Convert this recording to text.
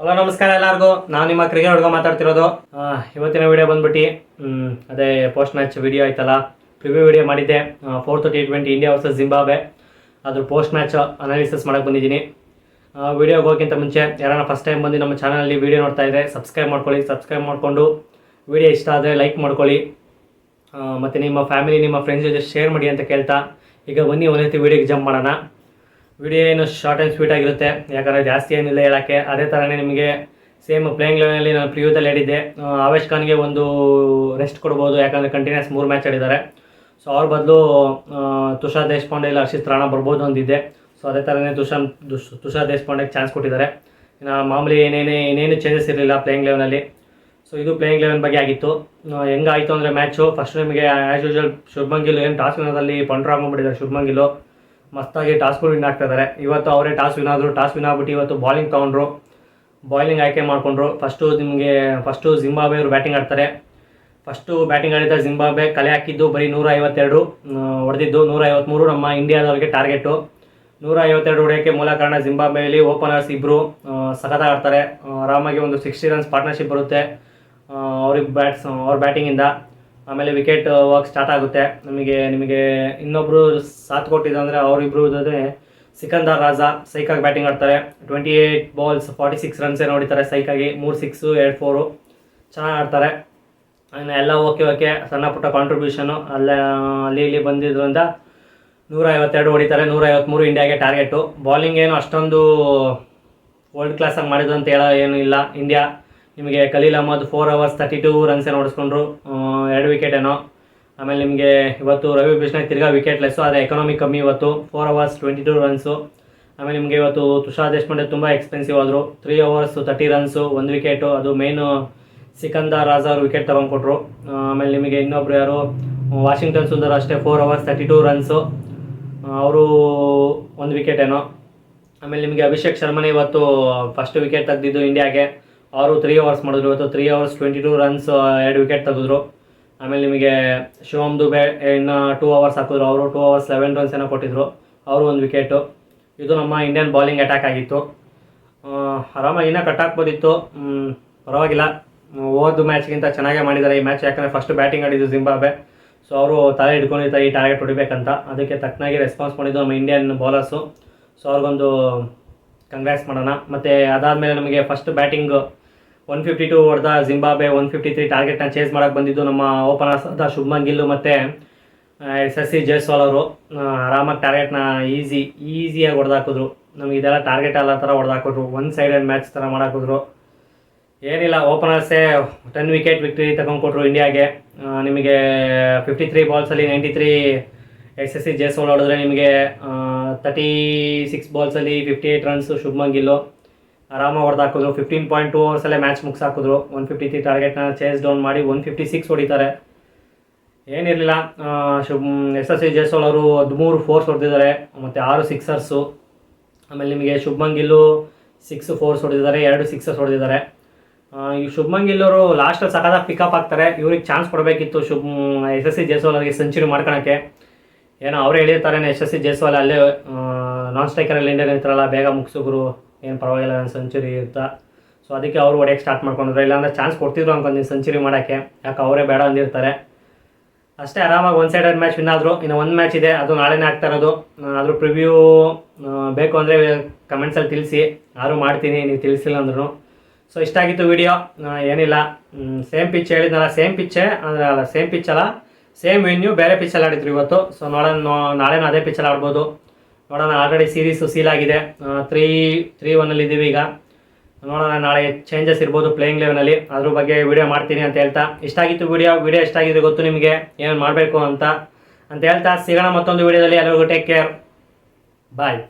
Hello ನಮಸ್ಕಾರ ಎಲ್ಲರಿಗೂ. ನಾನು ನಿಮ್ಮ ಕ್ರಿಕೆಟ್ ಹುಡುಗ ಮಾತಾಡ್ತಿರೋದು. ಇವತ್ತಿನ ವಿಡಿಯೋ ಬಂದ್ಬಿಟ್ಟು ಅದೇ ಪೋಸ್ಟ್ ಮ್ಯಾಚ್ ವಿಡಿಯೋ ಆಯ್ತಲ್ಲ, ಪ್ರಿವ್ಯೂ ವಿಡಿಯೋ ಮಾಡಿದ್ದೆ. 4th T20 India versus Zimbabwe ಅದ್ರ ಪೋಸ್ಟ್ ಮ್ಯಾಚ್ ಅನಾಲಿಸಿಸ್ ಮಾಡೋಕ್ಕೆ ಬಂದಿದ್ದೀನಿ. ವಿಡಿಯೋಗೆ ಹೋಗೋಕ್ಕಿಂತ ಮುಂಚೆ ಯಾರನ್ನ ಫಸ್ಟ್ ಟೈಮ್ ಬಂದು ನಮ್ಮ ಚಾನಲಲ್ಲಿ ವಿಡಿಯೋ ನೋಡ್ತಾ ಇದ್ದರೆ ಸಬ್ಸ್ಕ್ರೈಬ್ ಮಾಡ್ಕೊಳ್ಳಿ. ಸಬ್ಸ್ಕ್ರೈಬ್ ಮಾಡಿಕೊಂಡು ವಿಡಿಯೋ ಇಷ್ಟ ಆದರೆ ಲೈಕ್ ಮಾಡ್ಕೊಳ್ಳಿ, ಮತ್ತು ನಿಮ್ಮ ಫ್ಯಾಮಿಲಿ ನಿಮ್ಮ ಫ್ರೆಂಡ್ಸ್ ಜೊತೆ ಶೇರ್ ಮಾಡಿ ಅಂತ ಕೇಳ್ತಾ ಈಗ ಬನ್ನಿ ಒಂದೇ ವಿಡಿಯೋಗೆ ಜಂಪ್ ಮಾಡೋಣ. ವಿಡಿಯೋ ಏನು ಶಾರ್ಟ್ ಆ್ಯಂಡ್ ಸ್ವೀಟ್ ಆಗಿರುತ್ತೆ, ಯಾಕಂದರೆ ಜಾಸ್ತಿ ಏನಿಲ್ಲ ಹೇಳೋಕ್ಕೆ. ಅದೇ ಥರನೇ ನಿಮಗೆ ಸೇಮ್ ಪ್ಲೇಯಿಂಗ್ ಲೆವೆನಲ್ಲಿ ನಾನು ಪ್ರಿವ್ಯೂದಲ್ಲಿ ಹೇಳಿದ್ದೆ, ಆವೇಶ್ ಖಾನ್ಗೆ ಒಂದು ರೆಸ್ಟ್ ಕೊಡ್ಬೋದು, ಯಾಕಂದರೆ ಕಂಟಿನ್ಯೂಸ್ 3 ಮ್ಯಾಚ್ ಆಡಿದ್ದಾರೆ. ಸೊ ಅವ್ರ ಬದಲು ತುಷಾರ್ ದೇಶಪಾಂಡೆ ಇಲ್ಲ ಹರ್ಷಿತ್ ರಾಣಾ ಬರ್ಬೋದು ಅಂದಿದ್ದೆ. ಸೊ ಅದೇ ಥರನೇ ತುಷಾರ್ ದೇಶಪಾಂಡೆಗೆ ಚಾನ್ಸ್ ಕೊಟ್ಟಿದ್ದಾರೆ. ಇನ್ನು ಮಾಮೂಲಿ ಏನೇನು ಚೇಂಜಸ್ ಇರಲಿಲ್ಲ ಪ್ಲೇಯಿಂಗ್ ಲೆವೆನಲ್ಲಿ. ಸೊ ಇದು ಪ್ಲೇಯಿಂಗ್ ಲೆವೆನ್ ಬಗ್ಗೆ ಆಗಿತ್ತು. ಹೆಂಗಾಯಿತು ಅಂದರೆ ಮ್ಯಾಚು ಫಸ್ಟ್ ನಿಮಗೆ ಆ್ಯಸ್ ಯೂಶುವಲ್ ಶುಭ್ಮನ್ ಗಿಲ್ ಏನು ಟಾಸ್ ವಿನ್ನೋದಲ್ಲಿ ಪಂಡ್ರ ಆಗ್ಬಿಟ್ಟಿದ್ದಾರೆ. ಶುಭ್ಮನ್ ಗಿಲ್ ಮಸ್ತಾಗಿ ಟಾಸ್ಗಳು ವಿನ್ ಆಗ್ತಾ ಇದ್ದಾರೆ. ಇವತ್ತು ಅವರೇ ಟಾಸ್ ವಿನ್ ಆಗ್ಬಿಟ್ಟು ಇವತ್ತು ಬಾಲಿಂಗ್ ತೊಗೊಂಡ್ರು, ಬಾಲಿಂಗ್ ಆಯ್ಕೆ ಮಾಡಿಕೊಂಡ್ರು. ಫಸ್ಟು ಜಿಂಬಾಬ್ವೆ ಅವರು ಬ್ಯಾಟಿಂಗ್ ಆಡ್ತಾರೆ. ಫಸ್ಟು ಬ್ಯಾಟಿಂಗ್ ಆಡಿದ ಜಿಂಬಾಬ್ವೆ ಕಲೆ ಹಾಕಿದ್ದು ಬರೀ 152 ಹೊಡೆದಿದ್ದು. 153 ನಮ್ಮ ಇಂಡಿಯಾದವ್ರಿಗೆ ಟಾರ್ಗೆಟು. 152 ಹೊಡೆಯೋಕ್ಕೆ ಮೂಲ ಕಾರಣ ಜಿಂಬಾಬ್ವೆಯಲ್ಲಿ ಓಪನರ್ಸ್ ಇಬ್ಬರು ಸಖತ್ತಾಗಿ ಆಡ್ತಾರೆ. ಆರಾಮಾಗಿ ಒಂದು 60 ರನ್ಸ್ ಪಾರ್ಟ್ನರ್ಶಿಪ್ ಬರುತ್ತೆ ಅವ್ರ ಬ್ಯಾಟಿಂಗಿಂದ. ಆಮೇಲೆ ವಿಕೆಟ್ ವರ್ಕ್ ಸ್ಟಾರ್ಟ್ ಆಗುತ್ತೆ. ನಿಮಗೆ ಇನ್ನೊಬ್ಬರು ಸಾಥ್ ಕೊಟ್ಟಿದ್ದು ಅಂದರೆ ಅವರಿಬ್ಬರು ಜೊತೆ ಸಿಕಂದರ್ ರಾಜಾ ಸೈಕಾಗಿ ಬ್ಯಾಟಿಂಗ್ ಆಡ್ತಾರೆ. 28 ಬಾಲ್ಸ್ 46 ರನ್ಸ್ ಏನೋ ಹೊಡಿತಾರೆ ಸೈಕಾಗಿ. 3 6 2 4 ಚೆನ್ನಾಗಿ ಆಡ್ತಾರೆ. ಎಲ್ಲ ಓಕೆ ಸಣ್ಣ ಪುಟ್ಟ ಕಾಂಟ್ರಿಬ್ಯೂಷನು ಅಲ್ಲಿ ಇಲ್ಲಿ ಬಂದಿದ್ದರಿಂದ 152 ಹೊಡಿತಾರೆ. 153 ಇಂಡಿಯಾಗೆ ಟಾರ್ಗೆಟು. ಬಾಲಿಂಗ್ ಏನು ಅಷ್ಟೊಂದು ವರ್ಲ್ಡ್ ಕ್ಲಾಸಾಗಿ ಮಾಡಿದ್ರು ಅಂತ ಹೇಳೋ ಏನೂ ಇಲ್ಲ ಇಂಡಿಯಾ. ನಿಮಗೆ ಖಲೀಲ್ ಅಹ್ಮದ್ 4 hours 32 ರನ್ಸ್ ಏನೋ ಹೊಡಿಸ್ಕೊಂಡ್ರು, 2 ವಿಕೆಟ್ ಏನೋ. ಆಮೇಲೆ ನಿಮಗೆ ಇವತ್ತು ರವಿ ಬಿಷ್ಣಾಯ್ ತಿರ್ಗಾ ವಿಕೆಟ್ಲೆಸ್ಸು, ಆದರೆ ಎಕಾನಮಿ ಕಮ್ಮಿ ಇವತ್ತು, 4 hours 22 ರನ್ಸು. ಆಮೇಲೆ ನಿಮಗೆ ಇವತ್ತು ತುಷಾರ್ ದೇಶಪಾಂಡೆ ತುಂಬ ಎಕ್ಸ್ಪೆನ್ಸಿವ್ ಆದರು, 3 hours 30 ರನ್ಸು, 1 ವಿಕೆಟು. ಅದು ಮೇಯ್ನು ಸಿಕಂದರ್ ರಾಜಾ ಅವರು ವಿಕೆಟ್ ತೊಗೊಂಡ್ಕೊಟ್ರು. ಆಮೇಲೆ ನಿಮಗೆ ಇನ್ನೊಬ್ರು ಯಾರು ವಾಷಿಂಗ್ಟನ್ ಸುಂದರ್ ಅಷ್ಟೇ 4 hours 32 ರನ್ಸು, ಅವರು 1 ವಿಕೆಟ್ ಏನೋ. ಆಮೇಲೆ ನಿಮಗೆ ಅಭಿಷೇಕ್ ಶರ್ಮನೇ ಇವತ್ತು ಫಸ್ಟ್ ವಿಕೆಟ್ ತೆಗೆದಿದ್ದು ಇಂಡಿಯಾಗೆ, ಅವರು 3 hours ಮಾಡಿದ್ರು ಇವತ್ತು. 3 hours 22 ರನ್ಸ್, 2 ವಿಕೆಟ್ ತೆಗೆದ್ರು. ಆಮೇಲೆ ನಿಮಗೆ ಶಿವಮ್ ದುಬೆ ಇನ್ನು 2 hours ಹಾಕಿದ್ರು, ಅವರು 2 hours 11 ರನ್ಸ್ ಏನೋ ಕೊಟ್ಟಿದ್ರು, ಅವರು 1 ವಿಕೆಟು. ಇದು ನಮ್ಮ ಇಂಡಿಯನ್ ಬಾಲಿಂಗ್ ಅಟ್ಯಾಕ್ ಆಗಿತ್ತು. ಆರಾಮಾಗಿ ಇನ್ನೂ ಕಟ್ ಹಾಕ್ಬೋದಿತ್ತು, ಪರವಾಗಿಲ್ಲ. ಹೋದ ಮ್ಯಾಚ್ಗಿಂತ ಚೆನ್ನಾಗೇ ಮಾಡಿದ್ದಾರೆ ಈ ಮ್ಯಾಚ್, ಯಾಕಂದರೆ ಫಸ್ಟ್ ಬ್ಯಾಟಿಂಗ್ ಆಡಿದ್ದು ಜಿಂಬಾಬ್ವೆ. ಸೊ ಅವರು ತಲೆ ಹಿಡ್ಕೊಂಡಿರ್ತಾರೆ ಈ ಟಾರ್ಗೆಟ್ ಹೊಡಿಬೇಕಂತ, ಅದಕ್ಕೆ ತಕ್ಕನಾಗಿ ರೆಸ್ಪಾನ್ಸ್ ಮಾಡಿದ್ದು ನಮ್ಮ ಇಂಡಿಯನ್ ಬೌಲರ್ಸು. ಸೊ ಅವ್ರಿಗೊಂದು ಕಂಗ್ರ್ಯಾಟ್ಸ್ ಮಾಡೋಣ. ಮತ್ತು ಅದಾದಮೇಲೆ ನಮಗೆ ಫಸ್ಟ್ ಬ್ಯಾಟಿಂಗ್ 152 ಹೊಡೆದ ಜಿಂಬಾಬ್ವೆ 153 ಟಾರ್ಗೆಟ್ನ ಚೇಸ್ ಮಾಡೋಕ್ಕೆ ಬಂದಿದ್ದು ನಮ್ಮ ಓಪನರ್ಸ್ ಆದ ಶುಭ್ಮನ್ ಗಿಲ್ ಮತ್ತು ಯಶಸ್ವಿ ಜೈಸ್ವಾಲ್ ಅವರು. ಆರಾಮಾಗಿ ಟಾರ್ಗೆಟ್ನ ಈಸಿಯಾಗಿ ಹೊಡೆದಾಕಿದ್ರು. ನಮಗೆ ಇದೆಲ್ಲ ಟಾರ್ಗೆಟ್ ಅಲ್ಲ ಥರ ಹೊಡೆದಾಕಿದ್ರು, 1 ಸೈಡೆಡ್ ಮ್ಯಾಚ್ ಥರ ಮಾಡಾಕಿದ್ರು. ಏನಿಲ್ಲ, ಓಪನರ್ಸೇ 10 ವಿಕೆಟ್ ವಿಕ್ಟರಿ ತಗೊಂಡ್ಕೊಟ್ರು ಇಂಡಿಯಾಗೆ. ನಿಮಗೆ 53 ಬಾಲ್ಸಲ್ಲಿ 93 ಯಶಸ್ವಿ ಜೈಸ್ವಾಲ್ ಹೊಡೆದ್ರೆ, ನಿಮಗೆ 36 ಬಾಲ್ಸಲ್ಲಿ 58 ರನ್ಸು ಶುಭ್ಮನ್ ಗಿಲ್ಲು ಆರಾಮಾಗಿ ಹೊಡೆದಾಕಿದ್ರು. 15.2 ಅವರ್ಸಲ್ಲೇ ಮ್ಯಾಚ್ ಮುಗಿಸಾಕಿದ್ರು. 153 ಟಾರ್ಗೆಟ್ನ ಚೇಸ್ ಡೌನ್ ಮಾಡಿ 156 ಹೊಡಿತಾರೆ. ಏನಿರಲಿಲ್ಲ, ಯಶಸ್ವಿ ಜೈಸ್ವಾಲ್ ಅವರು 13 ಫೋರ್ಸ್ ಹೊಡೆದಿದ್ದಾರೆ ಮತ್ತು 6 ಸಿಕ್ಸರ್ಸು. ಆಮೇಲೆ ನಿಮಗೆ ಶುಭ್ಮನ್ ಗಿಲ್ಲು 6 ಫೋರ್ಸ್ ಹೊಡೆದಿದ್ದಾರೆ, 2 ಸಿಕ್ಸರ್ಸ್ ಹೊಡೆದಿದ್ದಾರೆ. ಈ ಶುಭ್ಮನ್ ಗಿಲ್ ಅವರು ಲಾಸ್ಟಲ್ಲಿ ಸಖತ್ತಾಗಿ ಪಿಕಪ್ ಆಗ್ತಾರೆ. ಇವ್ರಿಗೆ ಚಾನ್ಸ್ ಕೊಡಬೇಕಿತ್ತು ಯಶಸ್ವಿ ಜೈಸ್ವಾಲ್ ಅವರಿಗೆ ಸೆಂಚುರಿ ಮಾಡ್ಕೊಳಕ್ಕೆ. ಏನೋ ಅವರೇ ಹೇಳಿರ್ತಾರೆ ಯಶಸ್ವಿ ಜೈಸ್ವಾಲ್ ಅಲ್ಲೇ ನಾನ್ ಸ್ಟ್ರೈಕರಲ್ಲಿ ಇಂಡಿಯನ್ ಇರ್ತಾರಲ್ಲ, ಬೇಗ ಮುಗಿಸಿದ್ರು, ಏನು ಪರವಾಗಿಲ್ಲ ನನ್ನ ಸೆಂಚುರಿ ಇರ್ತಾ. ಸೊ ಅದಕ್ಕೆ ಅವರು ಹೊಡೆಯೋಕ್ಕೆ ಸ್ಟಾರ್ಟ್ ಮಾಡ್ಕೊಂಡ್ರು. ಇಲ್ಲಾಂದರೆ ಚಾನ್ಸ್ ಕೊಡ್ತಿದ್ರು ಅನ್ಕೊಂಡು ಸೆಂಚುರಿ ಮಾಡೋಕ್ಕೆ, ಯಾಕೆ ಅವರೇ ಬೇಡ ಅಂದಿರ್ತಾರೆ ಅಷ್ಟೇ. ಆರಾಮಾಗಿ 1 ಸೈಡೆಡ್ ಮ್ಯಾಚ್ ವಿನ್ ಆದರು. ಇನ್ನು 1 ಮ್ಯಾಚ್ ಇದೆ, ಅದು ನಾಳೆನೇ ಆಗ್ತಾ ಇರೋದು. ಅದ್ರ ಪ್ರಿವ್ಯೂ ಬೇಕು ಅಂದರೆ ಕಮೆಂಟ್ಸಲ್ಲಿ ತಿಳಿಸಿ, ಯಾರು ಮಾಡ್ತೀನಿ ನೀವು ತಿಳಿಸಿಲ್ಲ ಅಂದ್ರೂ. ಸೊ ಇಷ್ಟ ಆಗಿತ್ತು ವಿಡಿಯೋ. ಏನಿಲ್ಲ, ಸೇಮ್ ಪಿಚ್ ಹೇಳಿದ್ನಲ್ಲ, ಸೇಮ್ ಪಿಚ್ ಅಲ್ಲ ಸೇಮ್ ವೆನ್ಯೂ, ಬೇರೆ ಪಿಚ್ಚಲ್ಲಿ ಆಡಿದ್ರು ಇವತ್ತು. ಸೊ ನಾಳೆನೂ ಅದೇ ಪಿಚ್ಚಲ್ಲಿ ಆಡ್ಬೋದು, ನೋಡೋಣ. ಆಲ್ರೆಡಿ ಸೀರೀಸು ಸೀಲ್ ಆಗಿದೆ, 3-1 ಇದ್ದೀವಿ ಈಗ. ನೋಡೋಣ, ನಾಳೆ ಚೇಂಜಸ್ ಇರ್ಬೋದು ಪ್ಲೇಯಿಂಗ್ ಲೆವೆನಲ್ಲಿ, ಅದ್ರ ಬಗ್ಗೆ ವಿಡಿಯೋ ಮಾಡ್ತೀನಿ ಅಂತ ಹೇಳ್ತಾ. ಇಷ್ಟ ಆಗಿತ್ತು ವಿಡಿಯೋ ಇಷ್ಟ ಆಗಿದ್ರೆ ಗೊತ್ತು ನಿಮಗೆ ಏನು ಮಾಡಬೇಕು ಅಂತ ಹೇಳ್ತಾ ಸಿಗೋಣ ಮತ್ತೊಂದು ವಿಡಿಯೋದಲ್ಲಿ. ಎಲ್ಲರಿಗೂ ಟೇಕ್ ಕೇರ್, ಬಾಯ್.